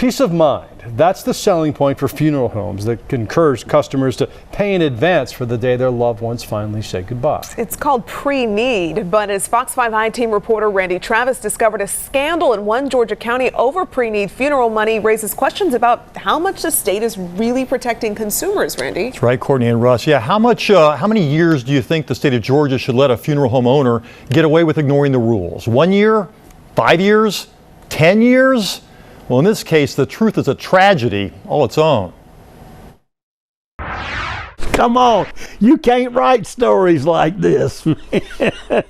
Peace of mind. That's the selling point for funeral homes that can encourage customers to pay in advance for the day their loved ones finally say goodbye. It's called pre-need, but as Fox 5 I-Team reporter Randy Travis discovered, a scandal in one Georgia county over pre-need funeral money raises questions about how much the state is really protecting consumers, Randy. That's right, Courtney and Russ. Yeah, how many years do you think the state of Georgia should let a funeral home owner get away with ignoring the rules? 1 year? 5 years? 10 years? Well, in this case, the truth is a tragedy all its own. Come on, you can't write stories like this.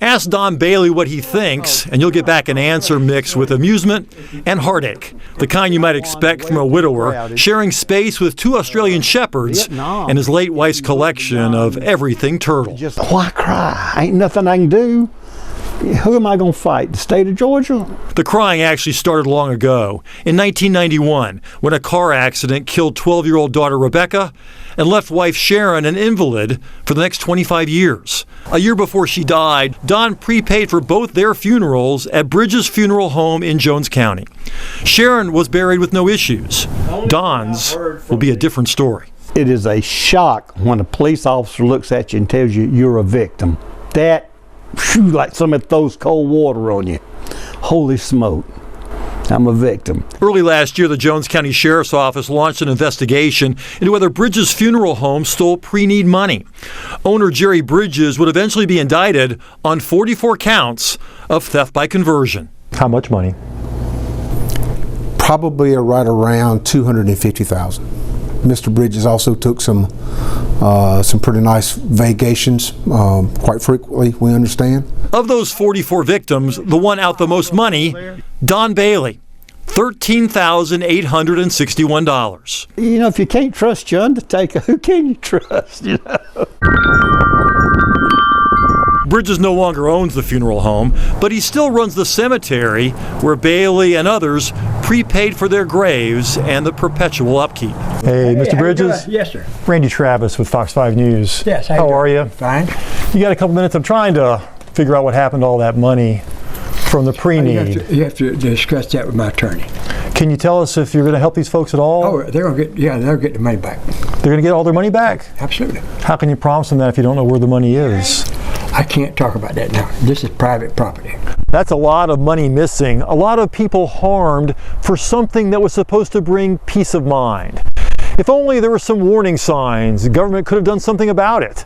Ask Don Bailey what he thinks, and you'll get back an answer mixed with amusement and heartache, the kind you might expect from a widower sharing space with 2 Australian shepherds and his late wife's collection of everything turtle. Why cry? Ain't nothing I can do. Who am I going to fight? The state of Georgia? The crying actually started long ago, in 1991, when a car accident killed 12-year-old daughter Rebecca and left wife Sharon an invalid for the next 25 years. A year before she died, Don prepaid for both their funerals at Bridges Funeral Home in Jones County. Sharon was buried with no issues. Don's will be a different story. It is a shock when a police officer looks at you and tells you you're a victim. That, like somebody throws cold water on you. Holy smoke. I'm a victim. Early last year, the Jones County Sheriff's Office launched an investigation into whether Bridges Funeral Home stole pre-need money. Owner Jerry Bridges would eventually be indicted on 44 counts of theft by conversion. How much money? Probably right around $250,000. Mr. Bridges also took some pretty nice vacations, quite frequently, we understand. Of those 44 victims, the one out the most money, Don Bailey, $13,861. You know, if you can't trust your undertaker, who can you trust? You know? Bridges no longer owns the funeral home, but he still runs the cemetery where Bailey and others prepaid for their graves and the perpetual upkeep. Hey, Mr. Bridges. Yes, sir. Randy Travis with Fox 5 News. Yes, how are you? Fine. You got a couple minutes? I'm trying to figure out what happened to all that money from the pre-need. You have to discuss that with my attorney. Can you tell us if you're going to help these folks at all? Oh, they'll get the money back. They're going to get all their money back? Absolutely. How can you promise them that if you don't know where the money is? I can't talk about that now. This is private property. That's a lot of money missing, a lot of people harmed for something that was supposed to bring peace of mind. If only there were some warning signs, the government could have done something about it.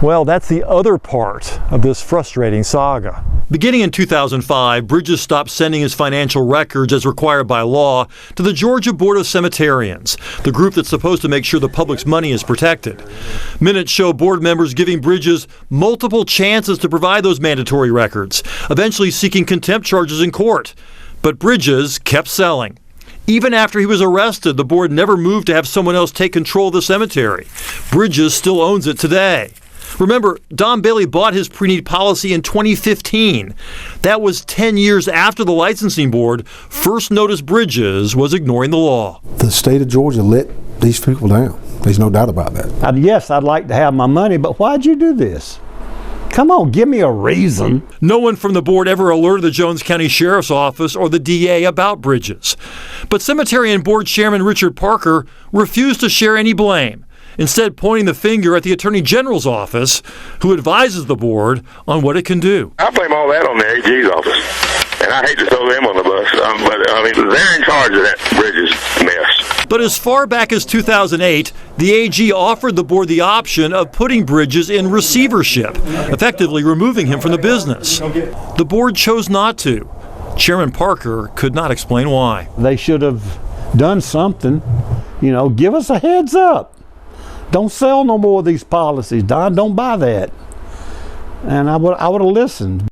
Well, that's the other part of this frustrating saga. Beginning in 2005, Bridges stopped sending his financial records as required by law to the Georgia Board of Cemetarians, the group that's supposed to make sure the public's money is protected. Minutes show board members giving Bridges multiple chances to provide those mandatory records, eventually seeking contempt charges in court. But Bridges kept selling. Even after he was arrested, the board never moved to have someone else take control of the cemetery. Bridges still owns it today. Remember, Don Bailey bought his pre-need policy in 2015. That was 10 years after the licensing board first noticed Bridges was ignoring the law. The state of Georgia let these people down. There's no doubt about that. Yes, I'd like to have my money, but why'd you do this? Come on, give me a reason. No one from the board ever alerted the Jones County Sheriff's Office or the DA about Bridges. But Cemetary and Board Chairman Richard Parker refused to share any blame, instead pointing the finger at the Attorney General's office, who advises the board on what it can do. I blame all that on the AG's office, and I hate to throw them on the bus, but they're in charge of that Bridges mess. But as far back as 2008, the AG offered the board the option of putting Bridges in receivership, effectively removing him from the business. The board chose not to. Chairman Parker could not explain why. They should have done something. You know, give us a heads up. Don't sell no more of these policies, Don. Don't buy that. And I would have listened.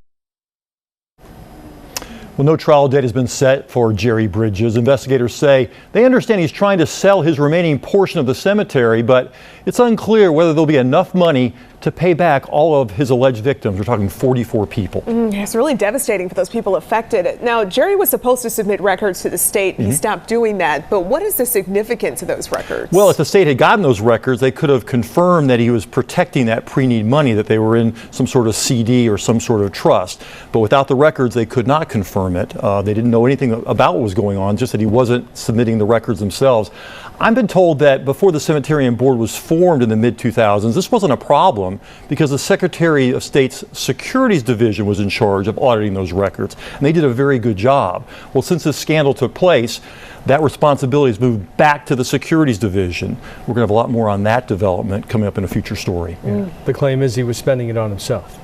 Well, no trial date has been set for Jerry Bridges. Investigators say they understand he's trying to sell his remaining portion of the cemetery, but it's unclear whether there'll be enough money to pay back all of his alleged victims. We're talking 44 people. It's really devastating for those people affected. Now, Jerry was supposed to submit records to the state. He stopped doing that. But what is the significance of those records? Well, if the state had gotten those records, they could have confirmed that he was protecting that pre-need money, that they were in some sort of CD or some sort of trust. But without the records, they could not confirm it. They didn't know anything about what was going on, just that he wasn't submitting the records themselves. I've been told that before the Cemetary Board was formed in the mid-2000s, this wasn't a problem because the Secretary of State's Securities Division was in charge of auditing those records, and they did a very good job. Well, since this scandal took place, that responsibility has moved back to the Securities Division. We're going to have a lot more on that development coming up in a future story. Yeah. The claim is he was spending it on himself.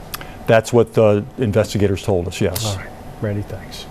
That's what the investigators told us, yes. All right. Randy, thanks.